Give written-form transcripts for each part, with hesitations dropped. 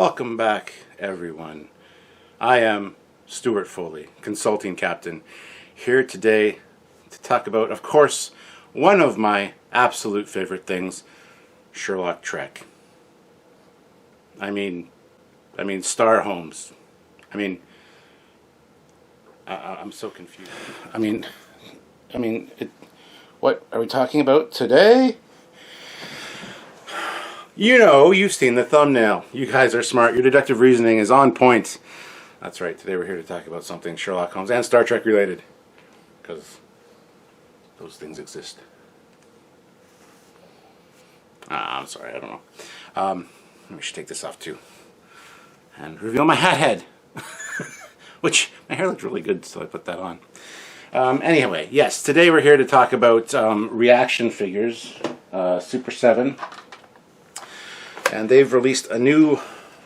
Welcome back, everyone. I am Stuart Foley, consulting captain, here today to talk about, of course, one of my absolute favorite things, Sherlock Trek. I mean, Star Holmes. I'm so confused. What are we talking about today? You know, you've seen the thumbnail. You guys are smart. Your deductive reasoning is on point. That's right. Today we're here to talk about something Sherlock Holmes and Star Trek related. Because those things exist. I'm sorry, I don't know. We should take this off too. And reveal my hat head. Which, my hair looked really good, so I put that on. Anyway, yes, today we're here to talk about ReAction figures, Super 7. And they've released a new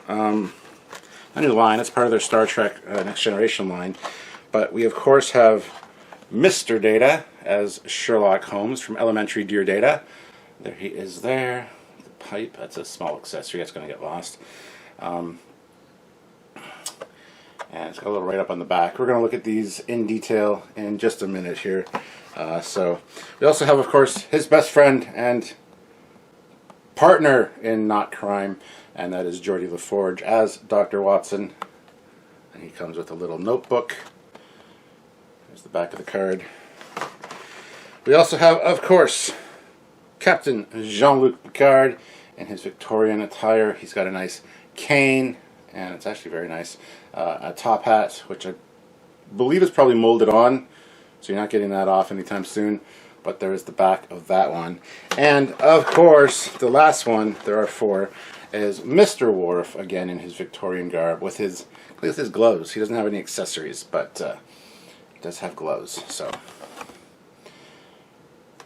line. It's part of their Star Trek Next Generation line. But we, of course, have Mr. Data as Sherlock Holmes from Elementary Dear Data. There he is there. The pipe, that's a small accessory that's going to get lost. And it's got a little write-up on the back. We're going to look at these in detail in just a minute here. So we also have, of course, his best friend and partner in Not Crime, and that is Jordy LaForge as Dr. Watson. And he comes with a little notebook. There's the back of the card. We also have, of course, Captain Jean-Luc Picard in his Victorian attire. He's got a nice cane, and it's actually very nice. A top hat, which I believe is probably molded on, so you're not getting that off anytime soon. But there is the back of that one. And, of course, the last one, there are four, is Mr. Wharf, again in his Victorian garb, with his gloves. He doesn't have any accessories, but he does have gloves. So,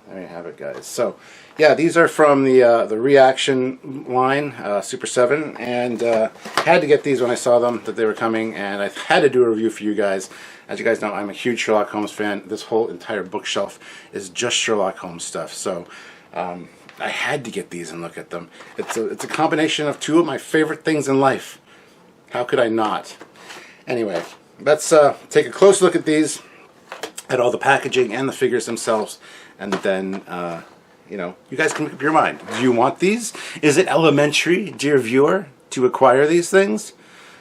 there you have it, guys. So, yeah, these are from the ReAction line, Super 7, and had to get these when I saw them, that they were coming, and I had to do a review for you guys. As you guys know, I'm a huge Sherlock Holmes fan. This whole entire bookshelf is just Sherlock Holmes stuff, so I had to get these and look at them. It's a combination of two of my favorite things in life. How could I not? Anyway, let's take a close look at these, at all the packaging and the figures themselves, and then you guys can make up your mind. Do you want these? Is it elementary, dear viewer, to acquire these things?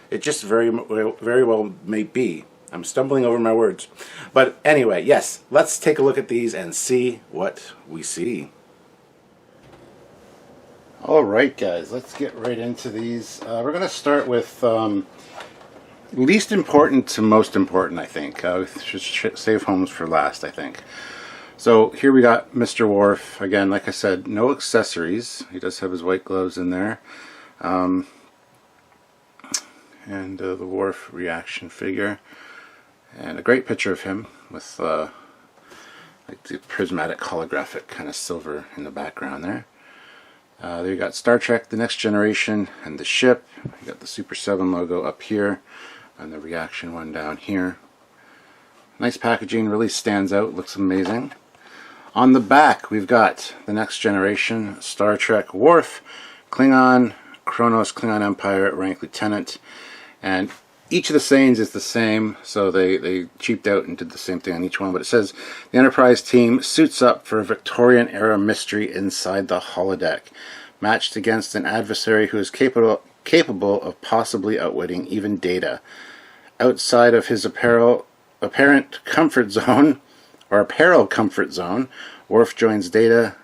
It just very well may be. I'm stumbling over my words. But anyway, yes, let's take a look at these and see what we see. Alright, guys, let's get right into these. We're going to start with least important to most important, I think. We should save Holmes for last, I think. So here we got Mr. Wharf. Again, like I said, no accessories. He does have his white gloves in there. And the Wharf ReAction figure. And a great picture of him with like the prismatic holographic kind of silver in the background there. There you got Star Trek The Next Generation and the ship. You got the Super 7 logo up here and the ReAction one down here. Nice packaging, really stands out, looks amazing. On the back we've got The Next Generation, Star Trek, Wharf, Klingon, Kronos, Klingon Empire, rank Lieutenant, and each of the sayings is the same, so they cheaped out and did the same thing on each one. But it says, the Enterprise team suits up for a Victorian-era mystery inside the holodeck, matched against an adversary who is capable of possibly outwitting even Data. Outside of his apparent comfort zone, Worf joins Data,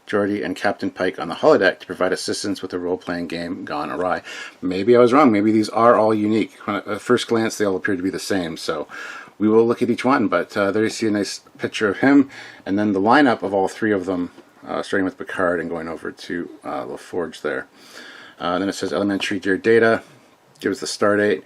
Jordy, and Captain Pike on the holodeck to provide assistance with a role-playing game gone awry. Maybe I was wrong. Maybe these are all unique. At first glance, they all appear to be the same. So we will look at each one. But there you see a nice picture of him. And then the lineup of all three of them, starting with Picard and going over to LaForge there. Then it says Elementary Dear Data, gives the star date,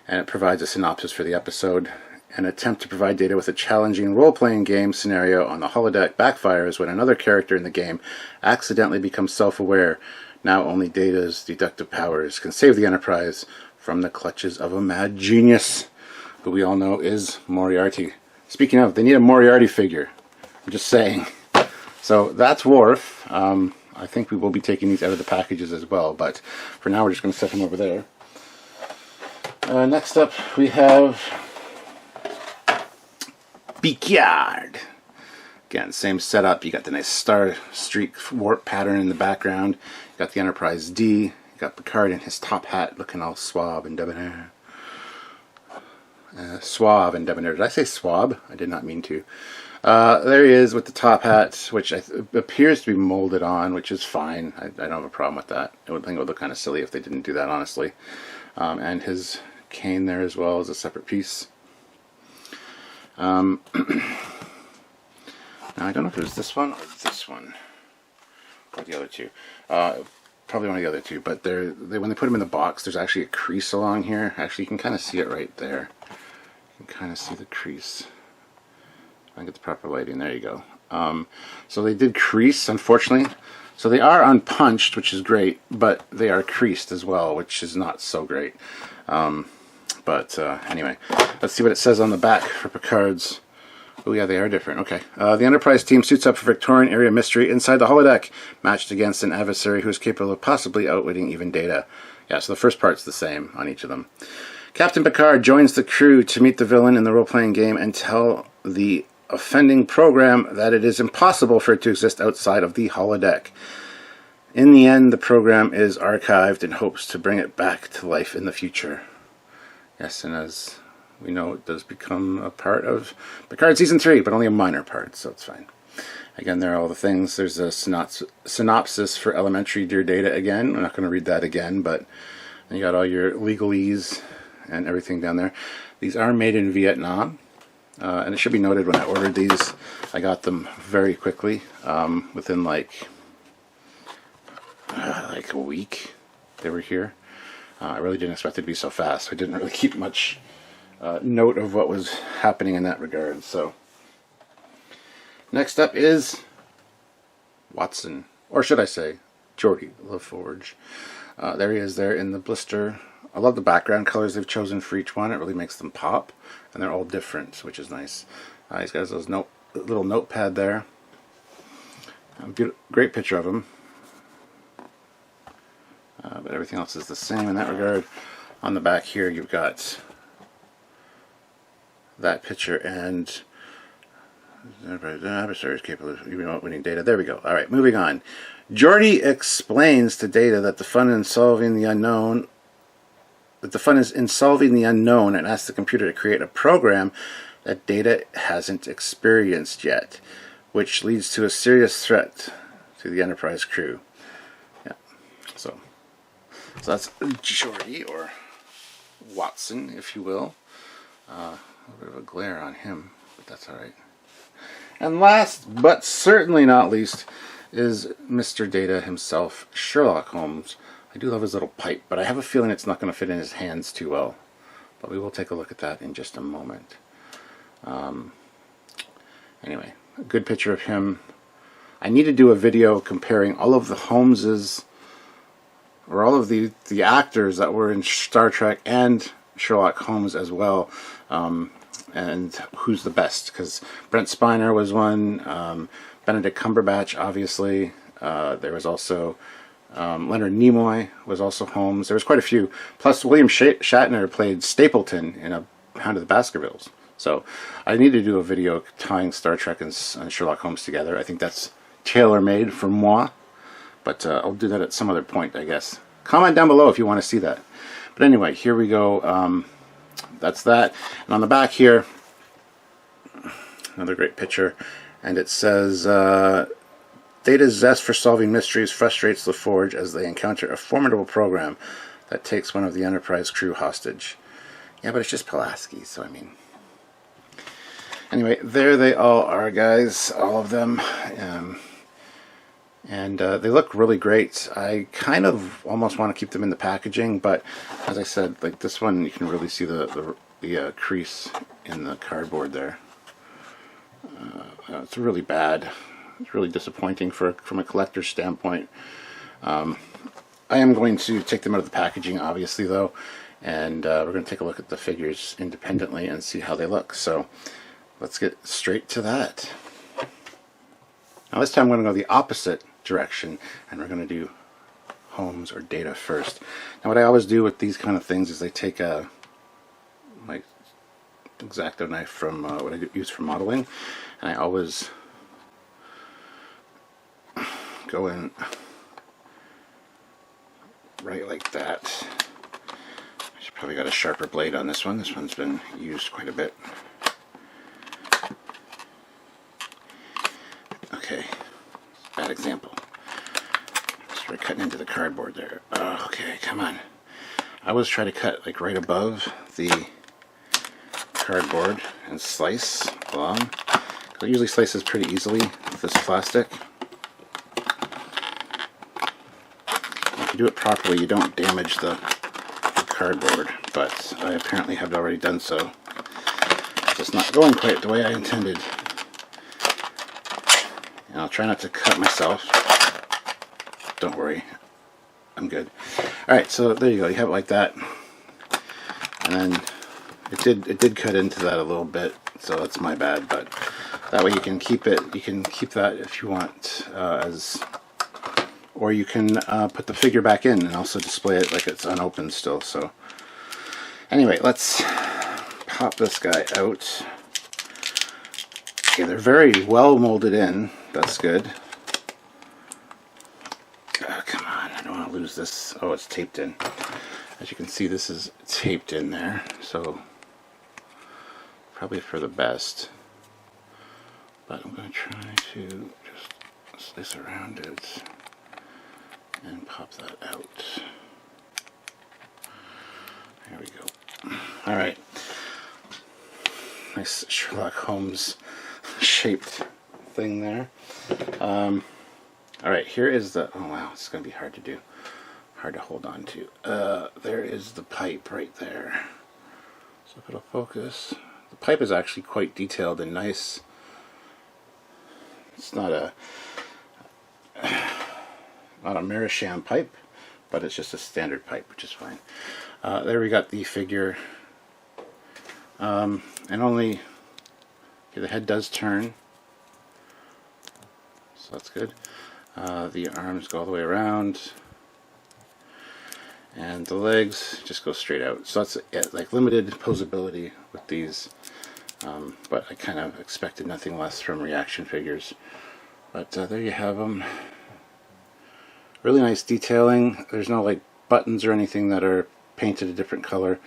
and it provides a synopsis for the episode. An attempt to provide Data with a challenging role-playing game scenario on the holodeck backfires when another character in the game accidentally becomes self-aware. Now only Data's deductive powers can save the Enterprise from the clutches of a mad genius, who we all know is Moriarty. Speaking of, they need a Moriarty figure. I'm just saying. So that's Wharf. I think we will be taking these out of the packages as well, but for now we're just going to set them over there. Next up we have Picard. Again, same setup. You got the nice star streak warp pattern in the background. You got the Enterprise D. You got Picard in his top hat looking all suave and debonair. Suave and debonair. Did I say swab? I did not mean to. There he is with the top hat, which appears to be molded on, which is fine. I don't have a problem with that. I would think it would look kind of silly if they didn't do that, honestly. And his cane there as well is a separate piece. Now, I don't know if it was this one or this one, or the other two. Probably one of the other two, but when they put them in the box, there's actually a crease along here. Actually, you can kind of see it right there. You can kind of see the crease. I get the proper lighting. There you go. So they did crease, unfortunately. So they are unpunched, which is great, but they are creased as well, which is not so great. Anyway, let's see what it says on the back for Picard's. Oh yeah, they are different. Okay. The Enterprise team suits up for Victorian area mystery inside the holodeck, matched against an adversary who is capable of possibly outwitting even Data. Yeah, so the first part's the same on each of them. Captain Picard joins the crew to meet the villain in the role-playing game and tell the offending program that it is impossible for it to exist outside of the holodeck. In the end, the program is archived in hopes to bring it back to life in the future. Yes, and as we know, it does become a part of Picard Season 3, but only a minor part, so it's fine. Again, there are all the things. There's a synopsis for Elementary Dear Data again. I'm not going to read that again, but you got all your legalese and everything down there. These are made in Vietnam, and it should be noted when I ordered these, I got them very quickly, within like a week they were here. I really didn't expect it to be so fast. I didn't really keep much note of what was happening in that regard. So next up is Watson, or should I say Jordy LaForge. There he is there in the blister. I love the background colors they've chosen for each one. It really makes them pop, and they're all different, which is nice. He's got his little notepad there. Great picture of him. But everything else is the same in that regard. On the back here you've got that picture and adversary is capable of even outwitting Data. There we go. Alright, moving on. Jordy explains to Data that the fun in solving the unknown and asks the computer to create a program that Data hasn't experienced yet, which leads to a serious threat to the Enterprise crew. Yeah. So that's Jordy, or Watson, if you will. A bit of a glare on him, but that's alright. And last, but certainly not least, is Mr. Data himself, Sherlock Holmes. I do love his little pipe, but I have a feeling it's not going to fit in his hands too well. But we will take a look at that in just a moment. Anyway, a good picture of him. I need to do a video comparing all of the Holmeses, or all of the actors that were in Star Trek and Sherlock Holmes as well, and who's the best, because Brent Spiner was one, Benedict Cumberbatch, obviously, there was also Leonard Nimoy was also Holmes. There was quite a few, plus William Shatner played Stapleton in A Hound of the Baskervilles. So I need to do a video tying Star Trek and Sherlock Holmes together. I think that's tailor-made for moi. But I'll do that at some other point, I guess. Comment down below if you want to see that. But anyway, here we go. That's that. And on the back here, another great picture. And it says, Data's zest for solving mysteries frustrates LaForge as they encounter a formidable program that takes one of the Enterprise crew hostage. Yeah, but it's just Pulaski, so I mean... Anyway, there they all are, guys. All of them. And they look really great. I kind of almost want to keep them in the packaging, but as I said, like this one, you can really see the crease in the cardboard there. It's really bad. It's really disappointing from a collector's standpoint. I am going to take them out of the packaging, obviously, though, and we're going to take a look at the figures independently and see how they look. So let's get straight to that. Now this time I'm going to go the opposite direction, and we're going to do Holmes or Data first. Now what I always do with these kind of things is I take a my X-Acto knife from what I use for modeling, and I always go in right like that. I should probably got a sharper blade on this one. This one's been used quite a bit. Okay, bad example. Start cutting into the cardboard there. Oh, okay, come on. I always try to cut like right above the cardboard and slice along. It usually slices pretty easily with this plastic. If you do it properly, you don't damage the cardboard, but I apparently have already done so. It's just not going quite the way I intended. And I'll try not to cut myself. Don't worry, I'm good. Alright, so there you go, you have it like that. And then it did cut into that a little bit, so that's my bad, but that way you can keep it, you can keep that if you want, or you can put the figure back in and also display it like it's unopened still. So anyway, let's pop this guy out. Okay, they're very well molded in, that's good. Come on, I don't want to lose this. Oh, it's taped in. As you can see, this is taped in there, so probably for the best. But I'm going to try to just slice around it and pop that out. There we go. Alright. Nice Sherlock Holmes shaped thing there. Alright, here is the... Oh wow, it's going to be hard to do. Hard to hold on to. There is the pipe right there. So if it'll focus... The pipe is actually quite detailed and nice. It's not a Meerschaum pipe, but it's just a standard pipe, which is fine. There we got the figure, and only okay, the head does turn, so that's good. The arms go all the way around, and the legs just go straight out. So that's it, like limited posability with these, but I kind of expected nothing less from ReAction figures. But there you have them. Really nice detailing. There's no like buttons or anything that are painted a different color.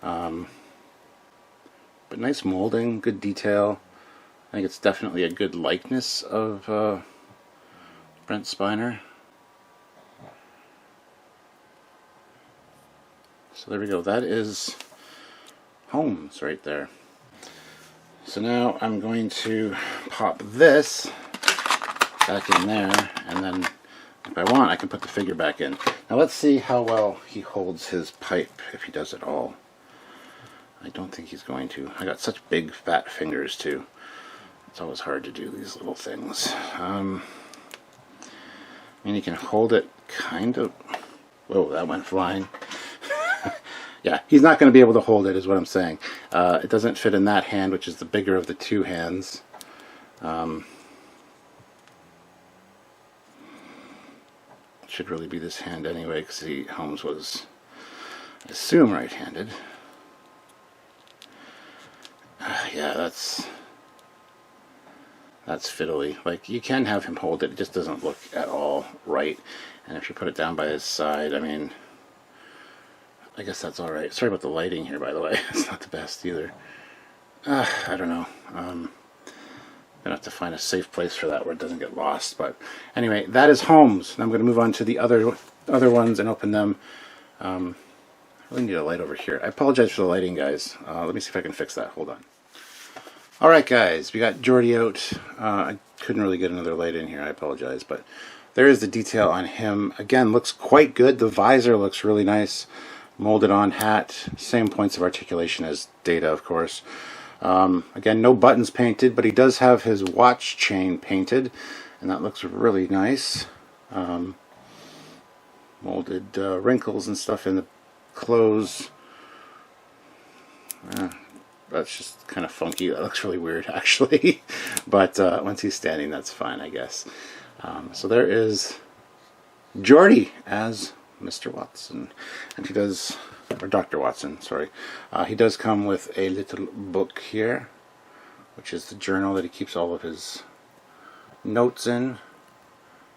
But nice molding, good detail. I think it's definitely a good likeness of Brent Spiner. So there we go. That is Holmes right there. So now I'm going to pop this back in there, and then if I want I can put the figure back in. Now let's see how well he holds his pipe, if he does at all. I don't think he's going to. I got such big fat fingers too. It's always hard to do these little things. I mean, you can hold it kind of... Whoa, that went flying. Yeah, he's not going to be able to hold it, is what I'm saying. It doesn't fit in that hand, which is the bigger of the two hands. Should really be this hand anyway, because Holmes was, I assume, right-handed. Yeah, that's fiddly. Like, you can have him hold it, it just doesn't look at all right. And if you put it down by his side, I mean, I guess that's alright. Sorry about the lighting here, by the way. It's not the best either. I don't know. I'm gonna have to find a safe place for that where it doesn't get lost. But anyway, that is Holmes. And I'm going to move on to the other ones and open them. I really need a light over here. I apologize for the lighting, guys. Let me see if I can fix that. Hold on. Alright, guys. We got Jordy out. I couldn't really get another light in here. I apologize. But there is the detail on him. Again, looks quite good. The visor looks really nice. Molded on hat. Same points of articulation as Data, of course. Again, no buttons painted, but he does have his watch chain painted, and that looks really nice. Molded wrinkles and stuff in the clothes. That's just kind of funky. That looks really weird, actually. But once he's standing, that's fine, I guess. So there is Jordy as Mr. Watson, and he does, or Dr. Watson, sorry. He does come with a little book here, which is the journal that he keeps all of his notes in.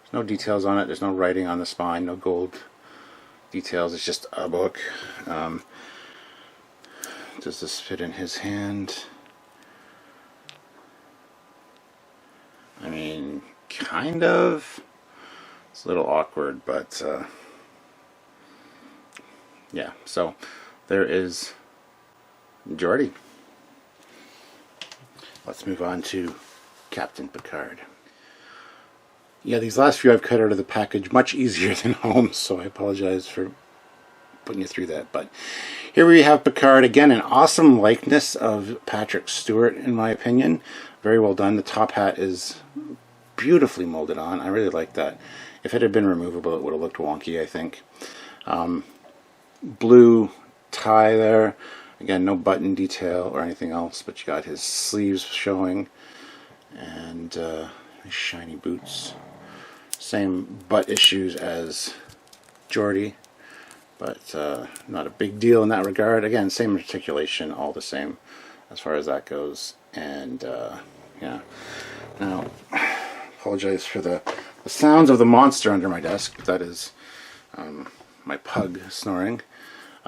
There's no details on it, there's no writing on the spine, no gold details, it's just a book. Does this fit in his hand? I mean, kind of. It's a little awkward, but yeah, so there is Jordy. Let's move on to Captain Picard. Yeah, these last few I've cut out of the package much easier than Holmes, so I apologize for putting you through that. But here we have Picard, again, an awesome likeness of Patrick Stewart, in my opinion. Very well done. The top hat is beautifully molded on. I really like that. If it had been removable, it would have looked wonky, I think. Blue tie there. Again, no button detail or anything else, but you got his sleeves showing. And his shiny boots. Same butt issues as Jordy, but not a big deal in that regard. Again, same articulation, all the same as far as that goes. And yeah, now apologize for the sounds of the monster under my desk, but that is my pug snoring.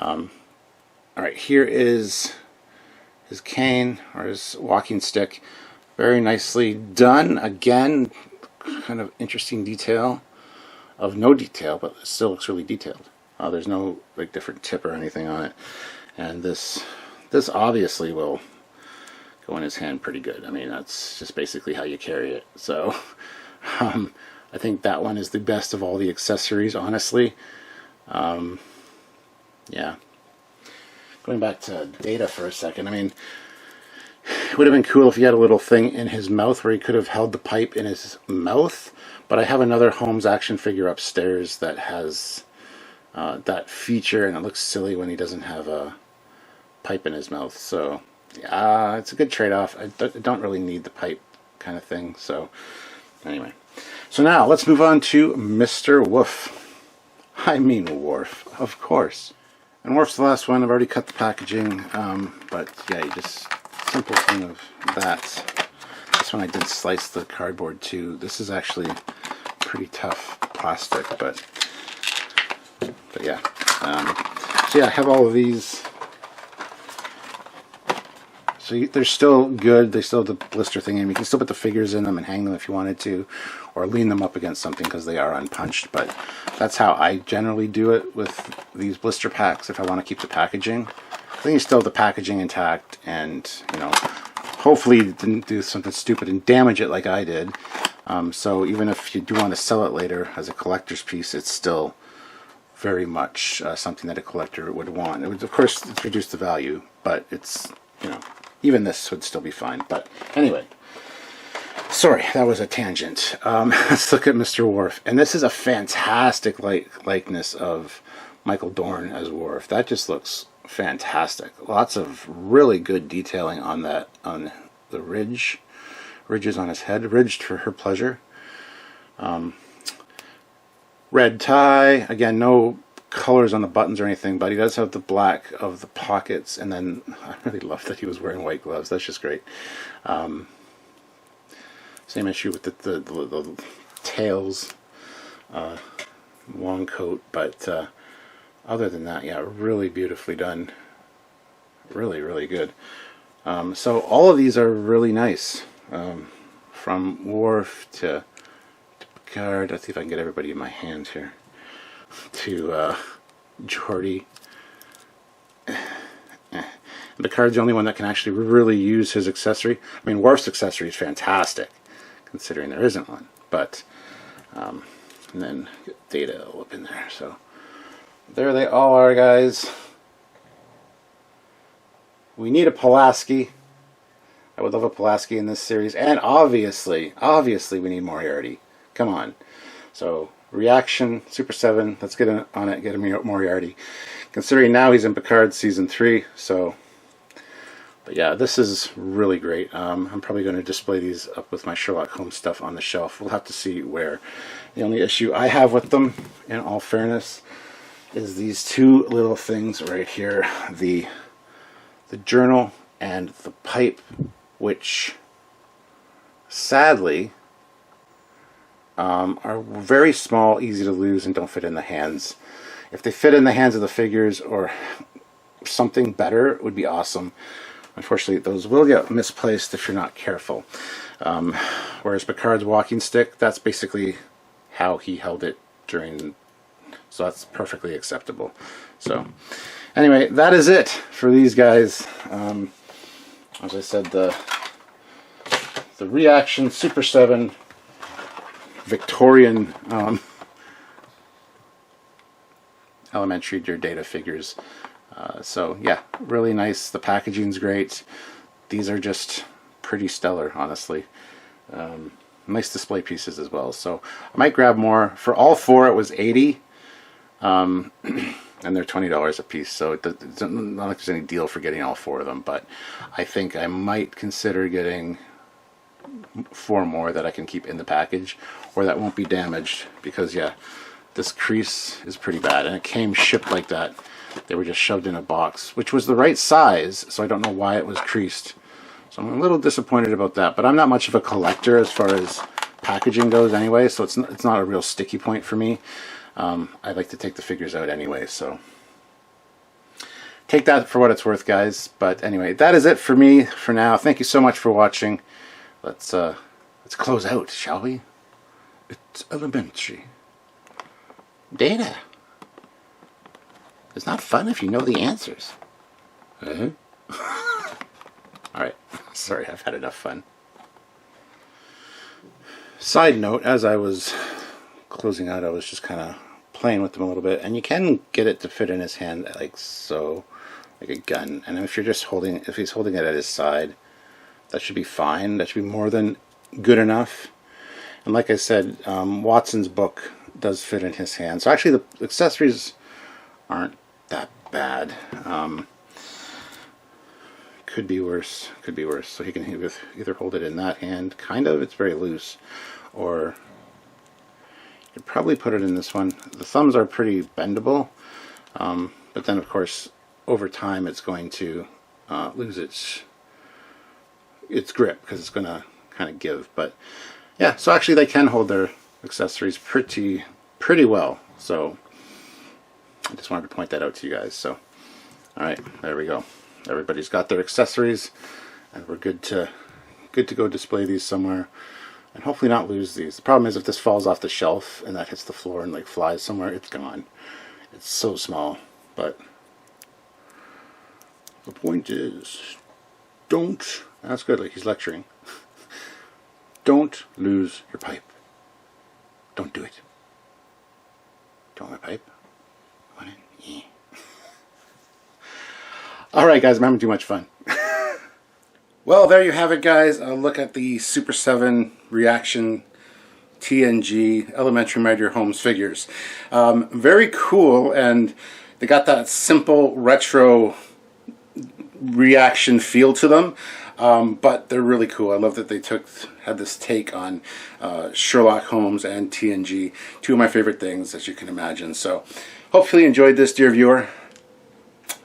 Alright, here is his cane, or his walking stick. Very nicely done. Again, kind of interesting detail of no detail, but it still looks really detailed. There's no like different tip or anything on it, and this obviously will go in his hand pretty good. I mean, that's just basically how you carry it. So I think that one is the best of all the accessories, honestly. Yeah. Going back to Data for a second, I mean, it would have been cool if he had a little thing in his mouth where he could have held the pipe in his mouth, but I have another Holmes action figure upstairs that has that feature, and it looks silly when he doesn't have a pipe in his mouth. So yeah, it's a good trade-off. I don't really need the pipe kind of thing. So anyway, so now let's move on to Mr. Woof. I mean Wharf, of course. And Wharf's the last one. I've already cut the packaging, but yeah, you just simple thing of that. This one I did slice the cardboard too. This is actually pretty tough plastic, but yeah. So yeah, I have all of these. So they're still good. They still have the blister thing in. You can still put the figures in them and hang them if you wanted to, or lean them up against something because they are unpunched. But that's how I generally do it with these blister packs if I want to keep the packaging. I think you still have the packaging intact, and you know, hopefully you didn't do something stupid and damage it like I did. So even if you do want to sell it later as a collector's piece, it's still very much something that a collector would want. It would, of course, it's reduce the value, but it's, you know, even this would still be fine. But anyway, sorry, that was a tangent. Let's look at Mr. Wharf, and this is a fantastic likeness of Michael Dorn as Wharf. That just looks fantastic. Lots of really good detailing on that, on the ridges on his head, ridged for her pleasure. Red tie, again, no colors on the buttons or anything, but he does have the black of the pockets, and then I really love that he was wearing white gloves. That's just great. Same issue with the tails, long coat, but other than that, yeah, really beautifully done. Really, really good. So all of these are really nice. From Wharf to Picard, let's see if I can get everybody in my hand here, to Jordy. Picard's the only one that can actually really use his accessory. I mean, Worf's accessory is fantastic, considering there isn't one. But, and then get Data all up in there. So, there they all are, guys. We need a Pulaski. I would love a Pulaski in this series. And obviously we need Moriarty. Come on. So, ReAction, Super 7, let's get on it, get a Moriarty. Considering now he's in Picard Season 3, so But yeah, this is really great. I'm probably going to display these up with my Sherlock Holmes stuff on the shelf. We'll have to see where. The only issue I have with them, in all fairness, is these two little things right here. The journal and the pipe, which sadly are very small, easy to lose, and don't fit in the hands. If they fit in the hands of the figures or something better, it would be awesome. Unfortunately, those will get misplaced if you're not careful. Whereas Picard's walking stick, that's basically how he held it during, so that's perfectly acceptable. So anyway, that is it for these guys. As I said, the ReAction Super 7 Victorian elementary Dear Data figures. So yeah, really nice. The packaging's great. These are just pretty stellar, honestly. Nice display pieces as well. So I might grab more. For all four, it was $80, and they're $20 a piece. So it's not like there's any deal for getting all four of them. But I think I might consider getting 4 more that I can keep in the package, or that won't be damaged. Because yeah, this crease is pretty bad, and it came shipped like that. They were just shoved in a box, which was the right size, so I don't know why it was creased. So I'm a little disappointed about that, but I'm not much of a collector as far as packaging goes anyway, so it's not a real sticky point for me. I like to take the figures out anyway, so take that for what it's worth, guys. But anyway, that is it for me for now. Thank you so much for watching. Let's close out, shall we? It's elementary. Data. It's not fun if you know the answers. Alright, sorry, I've had enough fun. Side note, as I was closing out, I was just kind of playing with them a little bit, and you can get it to fit in his hand like so, like a gun. And if he's holding it at his side, that should be fine. That should be more than good enough. And like I said, Watson's book does fit in his hand. So actually the accessories aren't that bad. Could be worse. Could be worse. So he can either hold it in that hand, kind of. It's very loose, or you could probably put it in this one. The thumbs are pretty bendable, but then of course over time it's going to lose its grip because it's going to kind of give. But yeah, so actually they can hold their accessories pretty well. So I just wanted to point that out to you guys. So, alright, there we go. Everybody's got their accessories, and we're good to go display these somewhere, and hopefully not lose these. The problem is if this falls off the shelf and that hits the floor and like flies somewhere, it's gone. It's so small. But the point is, don't. That's good. Like he's lecturing. Don't lose your pipe. Don't do it. Don't want my pipe. Want it? Yeah. Alright guys, I'm having too much fun. Well, there you have it, guys. A look at the Super 7 ReAction TNG Elementary My Dear Holmes figures. Very cool, and they got that simple retro ReAction feel to them. But they're really cool. I love that they had this take on Sherlock Holmes and TNG. Two of my favorite things, as you can imagine. So, hopefully you enjoyed this, dear viewer.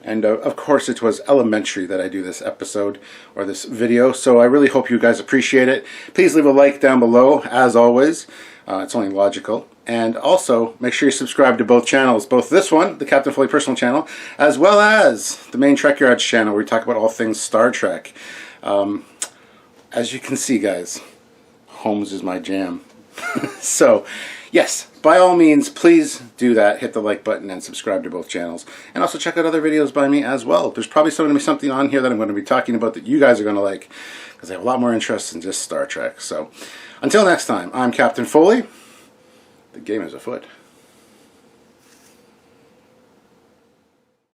And of course it was elementary that I do this episode, or this video, so I really hope you guys appreciate it. Please leave a like down below, as always. It's only logical. And also, make sure you subscribe to both channels, both this one, the Captain Foley personal channel, as well as the main Trekyards channel, where we talk about all things Star Trek. As you can see, guys, Holmes is my jam. So, yes, by all means, please do that. Hit the like button and subscribe to both channels. And also check out other videos by me as well. There's probably going to be something on here that I'm going to be talking about that you guys are going to like, because I have a lot more interest in just Star Trek. So, until next time, I'm Captain Foley. The game is afoot.